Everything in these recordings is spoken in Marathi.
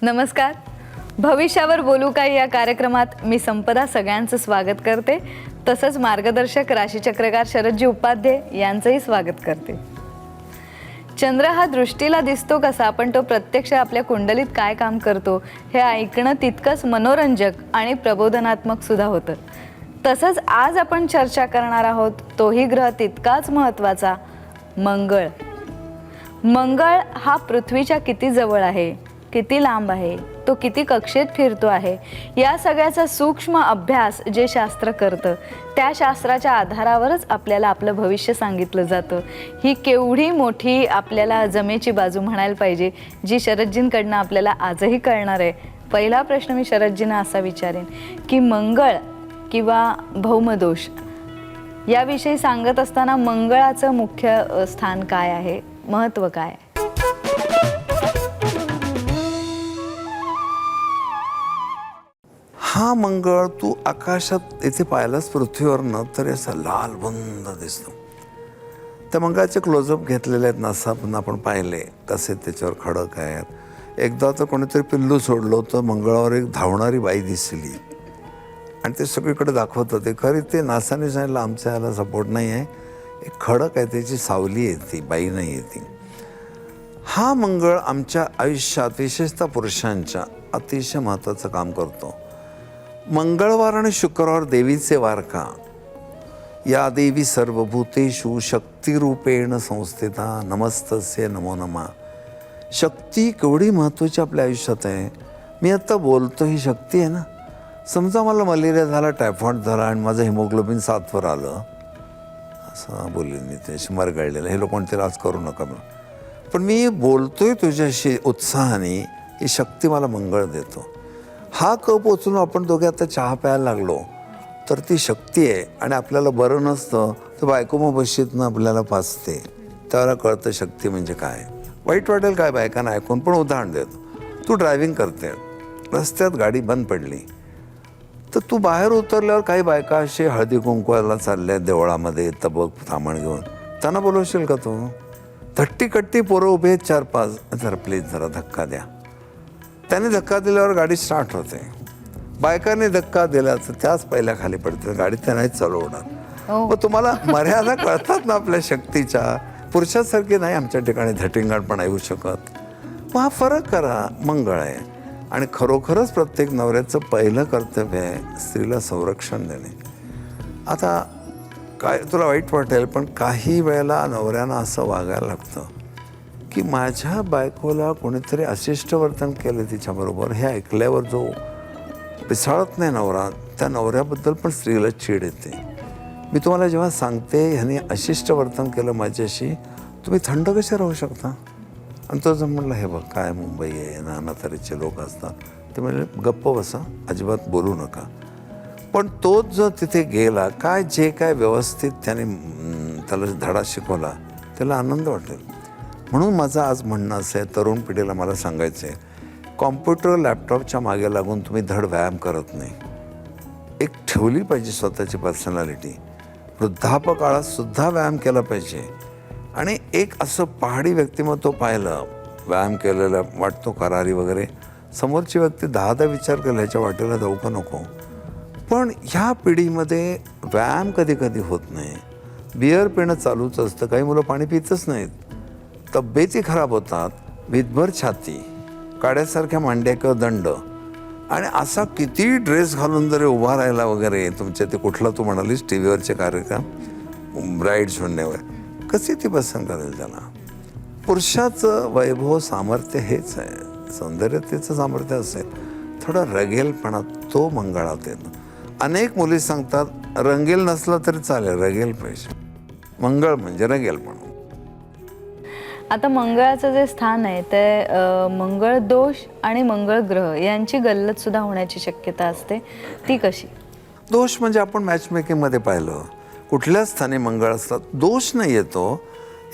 नमस्कार. भविष्यावर बोलू काय या कार्यक्रमात मी संपदा सगळ्यांचं स्वागत करते. तसंच मार्गदर्शक राशीचक्रकार शरदजी उपाध्याय यांचंही स्वागत करते. चंद्र हा दृष्टीला दिसतो कसा, पण तो प्रत्यक्ष आपल्या कुंडलीत काय काम करतो हे ऐकणं तितकंच मनोरंजक आणि प्रबोधनात्मक सुद्धा होतं. तसंच आज आपण चर्चा करणार आहोत तोही ग्रह तितकाच महत्त्वाचा, मंगळ. मंगळ हा पृथ्वीच्या किती जवळ आहे, किती लांब आहे, तो किती कक्षेत फिरतो आहे, या सगळ्याचा सूक्ष्म अभ्यास जे शास्त्र करतं त्या शास्त्राच्या आधारावरच आपल्याला आपलं भविष्य सांगितलं जातं. ही केवढी मोठी आपल्याला जमेची बाजू म्हणायला पाहिजे जी शरदजींकडनं आपल्याला आजही कळणार आहे. पहिला प्रश्न मी शरदजींना असा विचारेन की मंगळ किंवा भौमदोष याविषयी सांगत असताना मंगळाचं मुख्य स्थान काय आहे, महत्त्व काय आहे? हा मंगळ तू आकाशात इथे पाहिलास पृथ्वीवरनं तरी असं लाल बंद दिसतो. त्या मंगळाचे क्लोजअप घेतलेले आहेत, नासा पण आपण पाहिले कसे त्याच्यावर खडक आहेत. एकदा तर कोणीतरी पिल्लू सोडलं होतं, मंगळावर एक धावणारी बाई दिसली आणि ते सगळीकडे दाखवत होते. खरी ते नासाने सांगितलं आमच्या याला सपोर्ट नाही आहे, एक खडक आहे त्याची सावली येते, बाई नाही येते. हा मंगळ आमच्या आयुष्यात विशेषतः पुरुषांच्या अतिशय महत्त्वाचं काम करतो. मंगळवार आणि शुक्रवार देवीचे वार का? या देवी सर्वभूतेषु शक्तिरूपेण संस्थिता नमस्तस्य नमो नमः. शक्ती केवढी महत्त्वाची आपल्या आयुष्यात आहे. मी आत्ता बोलतो ही शक्ती आहे ना. समजा मला मलेरिया झाला, टायफॉइड झाला आणि माझं हिमोग्लोबिन 7वर आलं, असं बोलले मी त्याशी मरगळलेलं, हे लोक म्हणतील आज करू नका. पण मी बोलतोय तुझ्याशी उत्साहाने, ही शक्ती मला मंगळ देतो. हा कप उचलून आपण दोघे आता चहा प्यायला लागलो तर ती शक्ती आहे. आणि आपल्याला बरं नसतं तर बायको मग बशीतनं आपल्याला पाचते, त्याला कळतं शक्ती म्हणजे काय. वाईट वाटेल काय बायकांना ऐकून, पण उदाहरण देतो. तू ड्रायव्हिंग करते, रस्त्यात गाडी बंद पडली तर तू बाहेर उतरल्यावर काही बायका असे हळदी कुंकवाला चालल्या देवळामध्ये तबक थांबण घेऊन, त्यांना बोलवशील का तू? थट्टी पोरं उभे आहेत 4-5, जरा प्लीज जरा धक्का द्या. त्याने धक्का दिल्यावर गाडी स्टार्ट होते. बायकांनी धक्का दिला तर त्याच पहिल्या खाली पडते, गाडी त्यांनाही चालवणार. मग तुम्हाला मर्यादा कळतात ना आपल्या शक्तीच्या. पुरुषासारखी नाही आमच्या ठिकाणी झटिंगाटपणा येऊ शकत. मग हा फरक करा, मंगळ आहे. आणि खरोखरच प्रत्येक नवऱ्याचं पहिलं कर्तव्य आहे स्त्रीला संरक्षण देणे. आता काय तुला वाईट वाटेल, पण काही वेळेला नवऱ्यांना असं वागायला लागतं की माझ्या बायकोला कोणीतरी अशिष्ट वर्तन केलं तिच्याबरोबर. हे ऐकल्यावर जो पिसाळत नाही नवरा, त्या नवऱ्याबद्दल पण स्त्रीला चीड येते. मी तुम्हाला जेव्हा सांगते ह्याने अशिष्ट वर्तन केलं माझ्याशी, तुम्ही थंड कसे राहू शकता? आणि तो जर म्हणलं हे बघ काय मुंबई आहे, नाना तऱ्हेचे लोक असतात, ते म्हणजे गप्प बसा, अजिबात बोलू नका. पण तोच जर तिथे गेला, काय जे काय व्यवस्थित त्याने त्याला धडा शिकवला, त्याला आनंद वाटेल. म्हणून माझं आज म्हणणं असं आहे, तरुण पिढीला मला सांगायचं आहे, कॉम्प्युटर लॅपटॉपच्या मागे लागून तुम्ही धड व्यायाम करत नाही. एक ठेवली पाहिजे स्वतःची पर्सनॅलिटी. वृद्धापकाळात सुद्धा व्यायाम केला पाहिजे. आणि एक असं पहाडी व्यक्तिमत्व पाहिलं, व्यायाम केलेलं वाटतो करारी वगैरे, समोरची व्यक्ती 10दा विचार केला ह्याच्या वाटेला जाऊ का नको. पण ह्या पिढीमध्ये व्यायाम कधी कधी होत नाही. बिअर पिणं चालूच असतं, काही मुलं पाणी पितच नाहीत, तब्येती खराब होतात, विधभर छाती, काड्यासारख्या मांड्या किंवा दंड. आणि असा किती ड्रेस घालून जरी उभा राहिला वगैरे, तुमच्या ते कुठला तू म्हणालीस टी व्हीवरचे कार्यक्रम ब्राईड शोधण्यावर, कशी ती पसंत करेल त्याला? पुरुषाचं वैभव सामर्थ्य हेच आहे, सौंदर्यतेचं सामर्थ्य असेल, थोडा रगेलपणा तो मंगळात येतो. अनेक मुली सांगतात रंगेल नसलं तरी चालेल, रगेल पाहिजे. मंगळ म्हणजे रगेलपणा. आता मंगळाचं जे स्थान आहे ते मंगळ दोष आणि मंगळ ग्रह यांची गल्लत सुद्धा होण्याची शक्यता असते, ती कशी? दोष म्हणजे आपण मॅच मेकिंगमध्ये पाहिलं, कुठल्या स्थानी मंगळ असतात, दोष नाही येतो,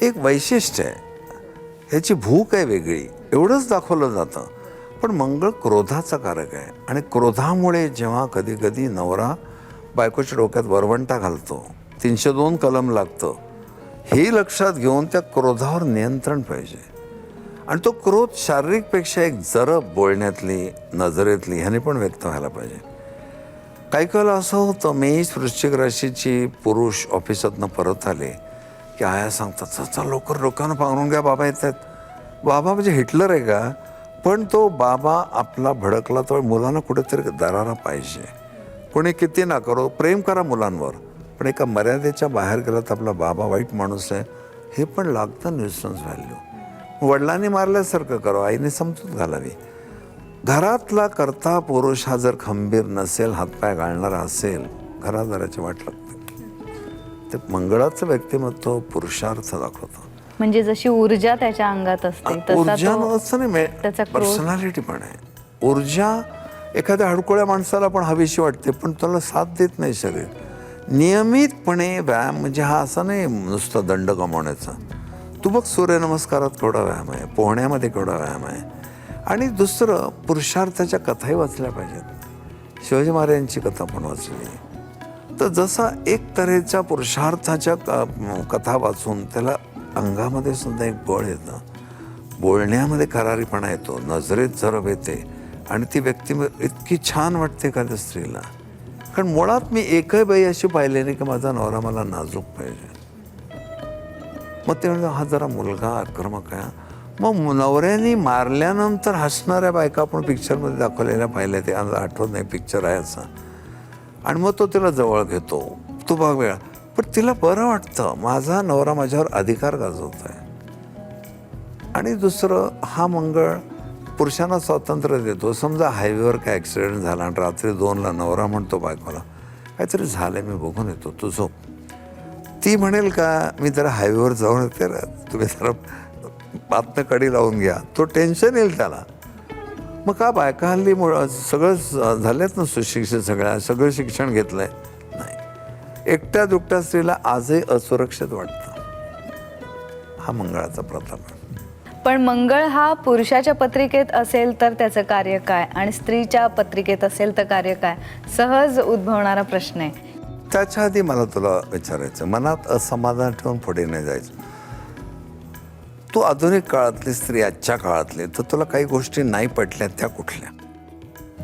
एक वैशिष्ट्य आहे, ह्याची भूक आहे वेगळी, एवढंच दाखवलं जातं. पण मंगळ क्रोधाचा कारक आहे. आणि क्रोधामुळे जेव्हा कधी कधी नवरा बायकोच्या डोक्यात वरवंटा घालतो, 302 कलम लागतं, हे लक्षात घेऊन त्या क्रोधावर नियंत्रण पाहिजे. आणि तो क्रोध शारीरिकपेक्षा एक जरब बोलण्यातली, नजरेतली ह्याने पण व्यक्त व्हायला पाहिजे. काही काळ असं होतं, मेष वृश्चिक राशीची पुरुष ऑफिसातनं परत आले की आया सांगतात, चल लवकर लोकांना पांघरून घ्या, बाबा येत आहेत. बाबा म्हणजे हिटलर आहे का? पण तो बाबा आपला भडकला तर मुलांना कुठेतरी दरारा पाहिजे. कोणी किती ना करो, प्रेम करा मुलांवर, पण एका मर्यादेच्या बाहेर गेला तर आपला बाबा वाईट माणूस आहे हे पण लागतं न्यूसन्स व्हॅल्यू. वडिलांनी मारल्यासारखं करावं, आईने समजूत घालावी. घरातला करता पुरुष हा जर खंबीर नसेल, हातपाय घालणारा असेल, घरादाराची वाट लागते. ते मंगळाचं व्यक्तिमत्व पुरुषार्थ दाखवतं. म्हणजे जशी ऊर्जा त्याच्या अंगात असते ऊर्जा असं नाही, त्याचा क्रोध. पर्सनॅलिटी पण आहे. ऊर्जा एखाद्या हडकुळ्या माणसाला पण हवीशी वाटते, पण त्याला साथ देत नाही शरीर. नियमितपणे व्यायाम म्हणजे हा असा नाही नुसतं दंड कमावण्याचा. तू बघ, सूर्यनमस्कारात केवढा व्यायाम आहे, पोहण्यामध्ये केवढा व्यायाम आहे. आणि दुसरं, पुरुषार्थाच्या कथाही वाचल्या पाहिजेत. शिवाजी महाराजांची कथा पण वाचली. तर जसा एक तऱ्हेच्या पुरुषार्थाच्या कथा वाचून त्याला अंगामध्ये सुद्धा एक बळ येतं, बोलण्यामध्ये करारीपणा येतो, नजरेत जरब येते आणि ती व्यक्ती इतकी छान वाटते एखाद्या स्त्रीला. कारण मुळात मी एकही बाई अशी पाहिली नाही की माझा नवरा मला नाजूक पाहिजे. मग ते म्हणजे हा जरा मुलगा आक्रमक आहे. मग नवऱ्याने मारल्यानंतर हसणाऱ्या बायका आपण पिक्चरमध्ये दाखवलेल्या पाहिल्या, ते आठवत नाही पिक्चर आहे असा. आणि मग तो तिला जवळ घेतो, तो भाग वेळा, पण तिला बरं वाटतं माझा नवरा माझ्यावर अधिकार गाजवत आहे. आणि दुसरं, हा मंगळ पुरुषांना स्वातंत्र्य देतो. समजा हायवेवर काय ॲक्सिडेंट झाला आणि रात्री 2ला नवरा म्हणतो बायकोला, काहीतरी झालं मी बघून येतो, तू झोप. ती म्हणेल का, मी जरा हायवेवर जाऊन येते, तुम्ही जरा बातम्या कडी लावून घ्या. तो टेन्शन येईल त्याला. मग का बायका हल्ली सगळं झालेत ना सुशिक्षित, सगळं शिक्षण घेतलंय नाही. एकट्या दुकट्या स्त्रीला आजही असुरक्षित वाटतं. हा मंगळाचा प्रताप आहे. पण मंगळ हा पुरुषाच्या पत्रिकेत असेल तर त्याचं कार्य काय आणि स्त्रीच्या पत्रिकेत असेल तर कार्य काय, सहज उद्भवणारा प्रश्न आहे. त्याच्या आधी मला तुला विचारायचं, मनात असमाधान ठेवून पुढे नाही जायचं. तू आधुनिक काळातली स्त्री, आजच्या काळातली, तर तुला काही गोष्टी नाही पटल्या, त्या कुठल्या?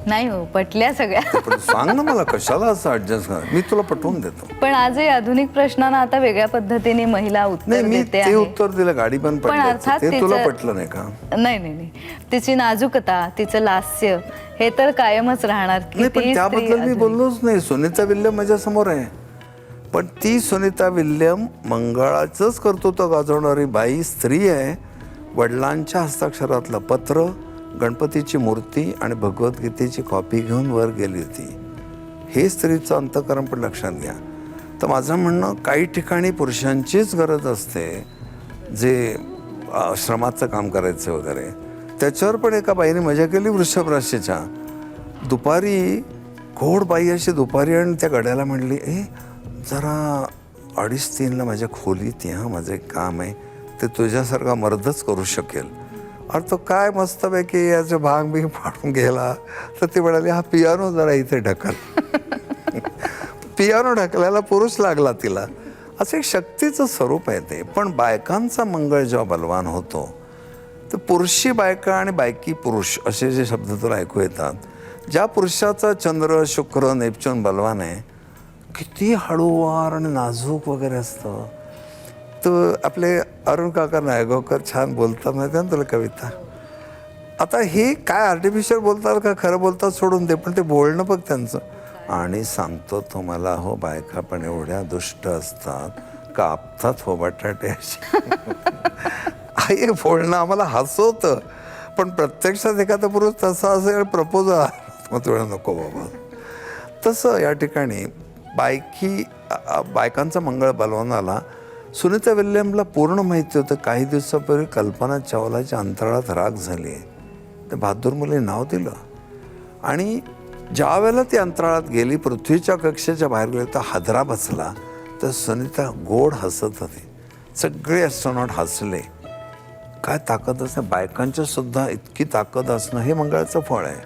नाही हो, पटल्या सगळ्या. पण सांग ना मला, कशाला असं ऍडजस्ट कर, मी तुला पटवून देतो. पण आजही आधुनिक प्रश्नांना आता वेगळ्या पद्धतीने महिला उत्तर नाही, मी देते ते आहे. उत्तर दिलं, गाडी पण अर्थात पटलं, ते तुला तिचं- पटलं नाही का? नाही नाही नाही, तिची नाजूकता, तिचं लास्य हे तर कायमच राहणार. नाही, पण कितीही स्त्री त्याबद्दल मी आधुनिक- बोललोच नाही. सुनीता विल्यम माझ्या समोर आहे, पण ती सुनीता विल्यम मंगळाचंच कर्तृत्व गाजवणारी बाई, स्त्री आहे. वडिलांच्या हस्ताक्षरातलं पत्र, गणपतीची मूर्ती आणि भगवद्गीतेची कॉपी घेऊन वर गेली होती. हे स्त्रीचं अंतःकरण पण लक्षात घ्या. तर माझं म्हणणं, काही ठिकाणी पुरुषांचीच गरज असते, जे श्रमाचं काम करायचं वगैरे. त्याच्यावर पण एका बाईने मजा केली वृषभ राशीच्या. दुपारी गोड बाई अशी दुपारी, आणि त्या गड्याला म्हणली, जरा 2:30-3ला माझ्या खोलीत ये, माझं एक काम आहे, ते तुझ्यासारखा मर्दच करू शकेल. अरे तो काय मस्तपैकी याचं भांग बिंग फाडून गेला. तर ती म्हणाली, हा पियानो जरा इथे ढकल. पियानो ढकलायला पुरुष लागला तिला. असं एक शक्तीचं स्वरूप आहे ते. पण बायकांचा मंगळ जेव्हा बलवान होतो, तर पुरुषी बायका आणि बायकी पुरुष असे जे शब्द तुला ऐकू येतात. ज्या पुरुषाचा चंद्र, शुक्र, नेपच्यून बलवान आहे, किती हळूवार आणि नाजूक वगैरे असतं. तर आपले अरुण काका नायगावकर छान बोलतात, माहिती ना तुला कविता. आता हे काय आर्टिफिशियल बोलतात का खरं बोलतात सोडून दे, पण ते बोलणं बघ त्यांचं. आणि सांगतो तुम्हाला हो, बायका पण एवढ्या दुष्ट असतात, कापतात हो बटाटे असे. हे बोलणं आम्हाला हसवतं, पण प्रत्यक्षात एखादा पुरुष तसा असेल, प्रपोजल मग तुला नको बाबा. तसं या ठिकाणी बायकांचा मंगळ बलवान आला. सुनीता विल्यमला पूर्ण माहिती होतं, काही दिवसापूर्वी कल्पना चावलाच्या अंतराळात राख झाली आहे. तर बहादूर मुली नाव दिलं. आणि ज्या वेळेला ती अंतराळात गेली, पृथ्वीच्या कक्षेच्या बाहेर गेली, तर हादरा बसला. तर सुनीता गोड हसत होती. सगळे ॲस्ट्रॉनॉट हसले. काय ताकद असणं, बायकांच्या सुद्धा इतकी ताकद असणं हे मंगळाचं फळ आहे.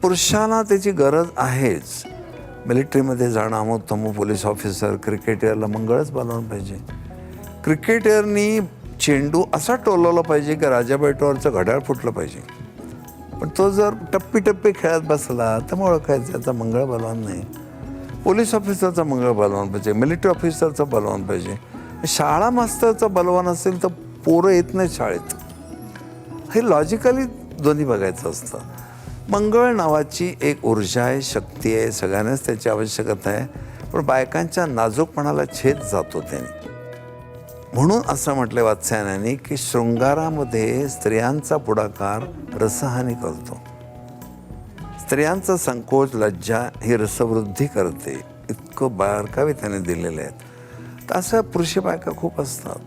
पुरुषांना त्याची गरज आहेच. मिलिटरीमध्ये जाणं, अमुक पोलीस ऑफिसर, क्रिकेटरला मंगळच बलवान पाहिजे. क्रिकेटरनी चेंडू असा टोलवला पाहिजे की राजाबाईटोवरचं घड्याळ फुटलं पाहिजे. पण तो जर टप्पी खेळत बसला तर मग ओळखायचं त्याचा मंगळ बलवान नाही. पोलीस ऑफिसरचा मंगळ बलवान पाहिजे, मिलिटरी ऑफिसरचा बलवान पाहिजे. शाळा मास्तरचा बलवान असेल तर पोरं येत नाही शाळेत. हे लॉजिकली दोन्ही बघायचं असतं. मंगळ नावाची एक ऊर्जा आहे, शक्ती आहे, सगळ्यांनाच त्याची आवश्यकता आहे. पण बायकांच्या नाजूकपणाला छेद जातो त्याने. म्हणून असं म्हटलं वात्स्यायनाने की शृंगारामध्ये स्त्रियांचा पुढाकार रसहानी करतो. स्त्रियांचा संकोच, लज्जा ही रसवृद्धी करते. इतकं बारकावे त्याने दिलेले आहेत. तर अशा पुरुष बायका खूप असतात.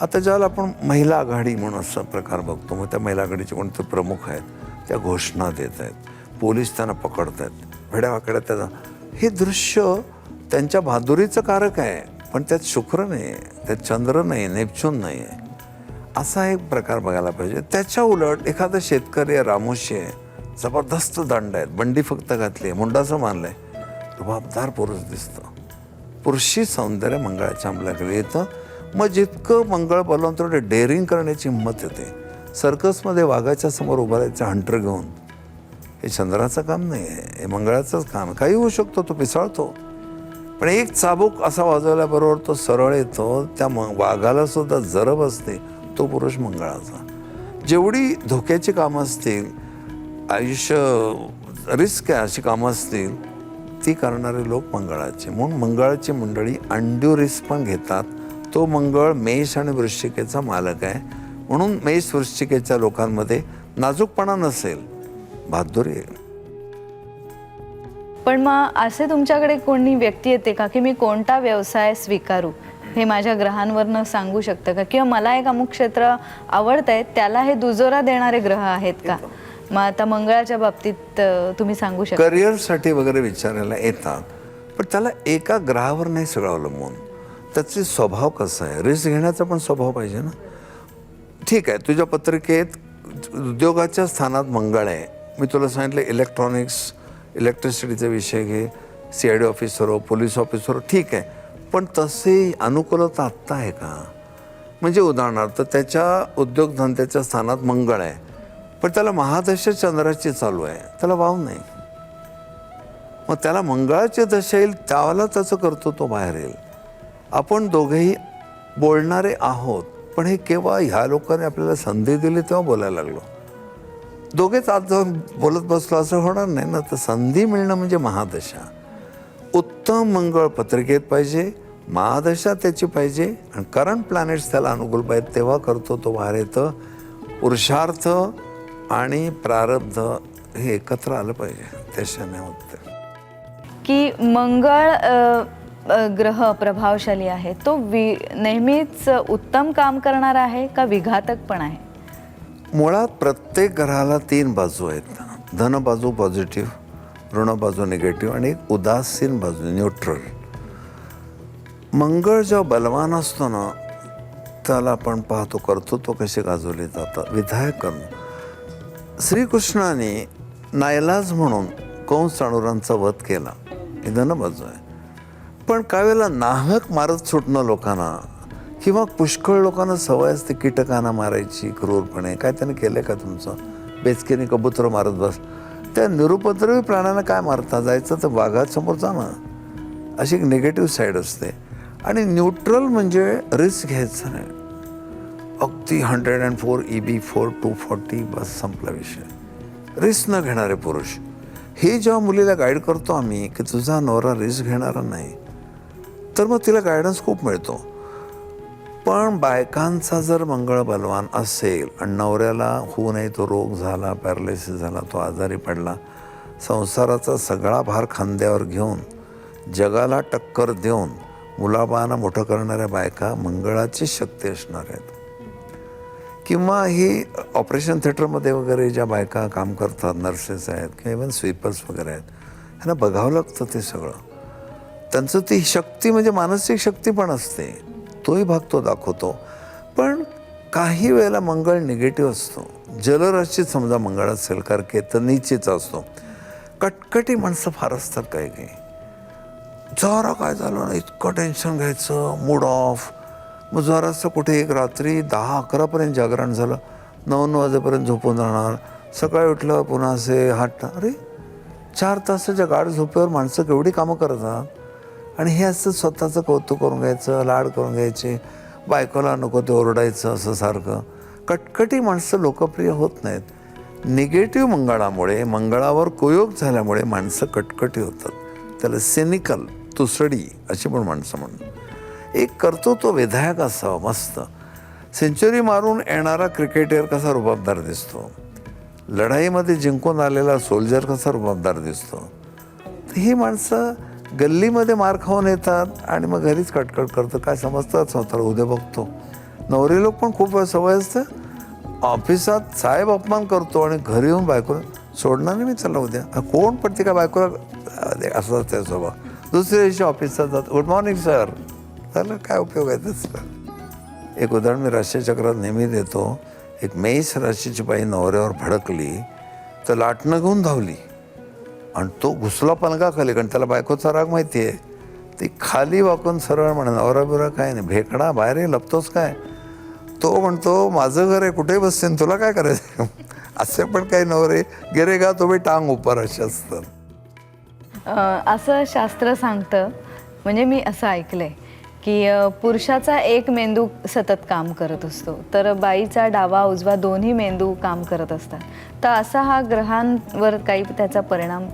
आता ज्यावेळेला आपण महिला आघाडी म्हणून असा प्रकार बघतो, मग त्या महिला आघाडीचे कोणते प्रमुख आहेत, त्या घोषणा देत आहेत, पोलीस त्यांना पकडत आहेत, भेड्यावाकड्या त्याचा. हे दृश्य त्यांच्या बहादुरीचं कारक आहे, पण त्यात शुक्र नाही आहे, त्यात चंद्र नाही, नेपच्यून नाही आहे. असा एक प्रकार बघायला पाहिजे. त्याच्या उलट एखादा शेतकरी आहे, रामोशी आहे, जबरदस्त दंड आहेत, बंडी फक्त घातली आहे, मुंडाचं मानलं आहे, रुबाबदार पुरुष दिसतं. पुरुषी सौंदर्य मंगळाच्या अंमलाकडे येतं. मग जितकं मंगळ बलवान तेवढं डेअरिंग करण्याची हिंमत येते. सर्कसमध्ये वाघाच्या समोर उभं राहायचं हंटर घेऊन, हे चंद्राचं काम नाही आहे, हे मंगळाचंच काम. काही होऊ शकतो, तो पिसाळतो, पण एक चाबूक असा वाजवल्याबरोबर तो सरळ येतो. त्या वाघाला सुद्धा जरब असते, तो पुरुष मंगळाचा. जेवढी धोक्याची कामं असतील, आयुष्य रिस्क आहे अशी कामं असतील, ती करणारे लोक मंगळाचे. म्हणून मंगळाची मंडळी अंड्यू रिस्क पण घेतात. तो मंगळ मेष आणि वृश्चिकेचा मालक आहे. म्हणून मेष वृश्चिकेच्या लोकांमध्ये नाजूकपणा नसेल, बहादुरी आहे. पण मग असे तुमच्याकडे कोणी व्यक्ती येते का की मी कोणता व्यवसाय स्वीकारू हे माझ्या ग्रहांवरनं सांगू शकतं का? किंवा मला एक अमुक क्षेत्र आवडत आहे, त्याला हे दुजोरा देणारे ग्रह आहेत का? मग आता मंगळाच्या बाबतीत तुम्ही सांगू शकता? करिअरसाठी वगैरे विचारायला येतात, पण त्याला एका ग्रहावर नाही सगळं अवलंबून. त्याचे स्वभाव कसा आहे, रिस्क घेण्याचा पण स्वभाव पाहिजे ना. ठीक आहे, तुझ्या पत्रिकेत उद्योगाच्या स्थानात मंगळ आहे. मी तुला सांगितलं इलेक्ट्रॉनिक्स, इलेक्ट्रिसिटीचा विषय घे, CID ऑफिसर हो, पोलीस ऑफिसर हो, ठीक आहे. पण तसे अनुकूलता आत्ता आहे का? म्हणजे उदाहरणार्थ त्याच्या उद्योगधंद्याच्या स्थानात मंगळ आहे, पण त्याला महादशा चंद्राची चालू आहे, त्याला वाव नाही. मग त्याला मंगळाची दशा येईल, त्याला त्याचं कर्तृत्व बाहेर येईल. आपण दोघेही बोलणारे आहोत, पण हे केव्हा ह्या लोकांनी आपल्याला संधी दिली तेव्हा बोलायला लागलो. दोघेच आज जाऊन बोलत बसलो असं होणार नाही ना. तर संधी मिळणं म्हणजे महादशा. उत्तम मंगळ पत्रिकेत पाहिजे, महादशा त्याची पाहिजे, आणि करंट प्लॅनेट्स त्याला अनुकूल पाहिजे, तेव्हा करतो तो बाहेर येतं. पुरुषार्थ आणि प्रारब्ध हे एकत्र आलं पाहिजे, त्याच्याने होतं. की मंगळ ग्रह प्रभावशाली आहे, तो नेहमीच उत्तम काम करणार आहे का विघातक पण आहे? मुळात प्रत्येक ग्रहाला 3 बाजू आहेत. धन बाजू पॉझिटिव्ह, ऋण बाजू निगेटिव्ह, आणि एक उदासीन बाजू न्यूट्रल. मंगळ जेव्हा बलवान असतो ना, त्याला आपण पाहतो कर्तृत्व कसे गाजवले जातात, विधायक करणं. श्रीकृष्णाने नाईलाज म्हणून कंस चाणूरांचा वध केला, ही धन बाजू आहे. पण काही वेळेला नाहक मारत सुटणं लोकांना, किंवा पुष्कळ लोकांना सवय असते कीटकांना मारायची क्रूरपणे. काय त्याने केलं का तुमचं? बेचकेने कबूतर मारत बस. त्या निरुपद्रवी प्राण्यांना काय मारता? जायचं तर वाघासमोर जा ना. अशी एक निगेटिव्ह साईड असते. आणि न्यूट्रल म्हणजे रिस्क घ्यायचं नाही. अगदी 104 EB4 240 बस संपला विषय. रिस्क न घेणारे पुरुष. हे जेव्हा मुलीला गाईड करतो आम्ही की तुझा नवरा रिस्क घेणारा नाही, तर मग तिला गायडन्स खूप मिळतो. पण बायकांचा जर मंगळ बलवान असेल आणि नवऱ्याला होऊ नये तो रोग झाला, पॅरालिसिस झाला, तो आजारी पडला, संसाराचा सगळा भार खांद्यावर घेऊन जगाला टक्कर देऊन मुलाबाळांना मोठं करणाऱ्या बायका मंगळाची शक्ती असणार आहेत. किंवा ही ऑपरेशन थिएटरमध्ये वगैरे ज्या बायका काम करतात, नर्सेस आहेत किंवा इव्हन स्वीपर्स वगैरे आहेत, ह्यांना बघावं लागतं ते सगळं. त्यांचं ती शक्ती म्हणजे मानसिक शक्ती पण असते, तोही भाग तो दाखवतो. पण काही वेळेला मंगळ निगेटिव्ह असतो. जलराशीत समजा मंगळ असेल, कर्केत नीचेचा असतो. कटकटी माणसं फार असतात काही. जरा काय झालं ना इतकं टेन्शन घ्यायचं, मूड ऑफ, मग जरासं कुठे एक रात्री 10-11पर्यंत जागरण झालं, 9 वाजेपर्यंत झोपून राहणार, सकाळी उठलं पुन्हा असे हात अरे 4 तासाच्या गाढ झोपेवर माणसं केवढी कामं करतात. आणि हे असं स्वतःचं कौतुक करून घ्यायचं, लाड करून घ्यायचे, बायकोला नको ते ओरडायचं असं सारखं. कटकटी माणसं लोकप्रिय होत नाहीत. निगेटिव्ह मंगळामुळे, मंगळावर कुयोग झाल्यामुळे माणसं कटकटी होतात. त्याला सिनिकल, तुसडी अशी पण माणसं म्हणतात. एक कर्तृत्व विधायक असावं मस्त. सेंचुरी मारून येणारा क्रिकेटर कसा रुबाबदार दिसतो, लढाईमध्ये जिंकून आलेला सोल्जर कसा रुबाबदार दिसतो, तर ही माणसं गल्लीमध्ये मार खाऊन येतात आणि मग घरीच कटकट करतं. काय समजतात स्वतःला, उद्या बघतो. नवरी लोक पण खूप सवय असते, ऑफिसात साहेब अपमान करतो आणि घरी येऊन बायको सोडणार नाही मी चला उद्या. कोण पडते का बायकोला असं त्या स्वभाव. दुसऱ्या दिवशी ऑफिसात जात, गुड मॉर्निंग सर, झालं काय उपयोग आहे त्याचा. एक उदाहरण मी राशीचक्रात नेहमी देतो. एक मेष राशीची बाई नवऱ्यावर भडकली तर लाटणं घेऊन धावली आणि तो घुसला पलंगा खाली, कारण त्याला बायकोचा राग माहिती आहे. ती खाली वाकून सरळ म्हणा, नवरा बिवरा काय नाही, भेकडा बाहेर लपतोस काय. तो म्हणतो माझं घर आहे, कुठे बसते तुला काय करायचं. असे पण काही नवरे गिरेगा तुम्ही टांग उपर असे असतात. असं शास्त्र सांगतं, म्हणजे मी असं ऐकलंय की पुरुषाचा एक मेंदू सतत काम करत असतो, तर बाईचा डावा उजवा दोन्ही मेंदू काम करत असतात. तर असा हा ग्रहांवर काही त्याचा परिणाम.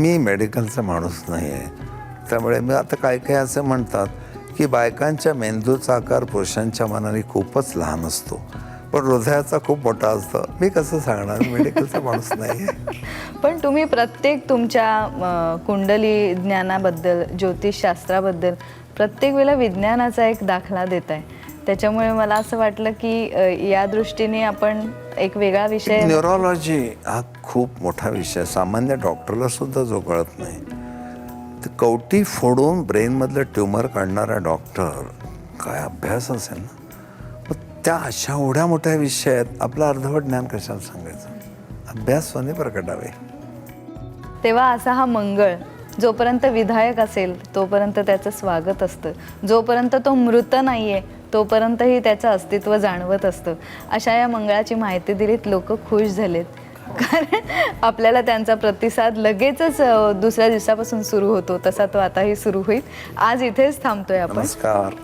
मी मेडिकलचा माणूस नाही आहे, त्यामुळे मी आता काय काय असं म्हणतात की बायकांच्या मेंदूचा आकार पुरुषांच्या मनाने खूपच लहान असतो, पण हृदयाचा खूप मोठा असतो. मी कसं सांगणार, मेडिकलचा माणूस नाही आहे. पण तुम्ही प्रत्येक तुमच्या कुंडली ज्ञानाबद्दल, ज्योतिषशास्त्राबद्दल प्रत्येक वेळेला विज्ञानाचा एक दाखला देत आहे. त्याच्यामुळे मला असं वाटलं की या दृष्टीने आपण एक वेगळा विषय. न्यूरोलॉजी हा खूप मोठा विषय, सामान्य डॉक्टरला सुद्धा जो कळत नाही. ते कवटी फोडून ब्रेनमधलं ट्युमर काढणारा डॉक्टर, काय अभ्यास असेल ना. मग त्या अशा एवढ्या मोठ्या विषयात आपलं अर्धवट ज्ञान कशाला सांगायचं. अभ्यास स्वने प्रकटावे. तेव्हा असा हा मंगळ जोपर्यंत विधायक असेल तोपर्यंत त्याचं स्वागत असतं, जोपर्यंत तो मृत नाही आहे तोपर्यंतही त्याचं अस्तित्व जाणवत असतं. अशा या मंगळाची माहिती दिलीत, लोक खुश झालेत, कारण आपल्याला त्यांचा प्रतिसाद लगेचच दुसऱ्या दिवसापासून सुरू होतो, तसा तो आताही सुरू होईल. आज इथेच थांबतोय आपण. नमस्कार.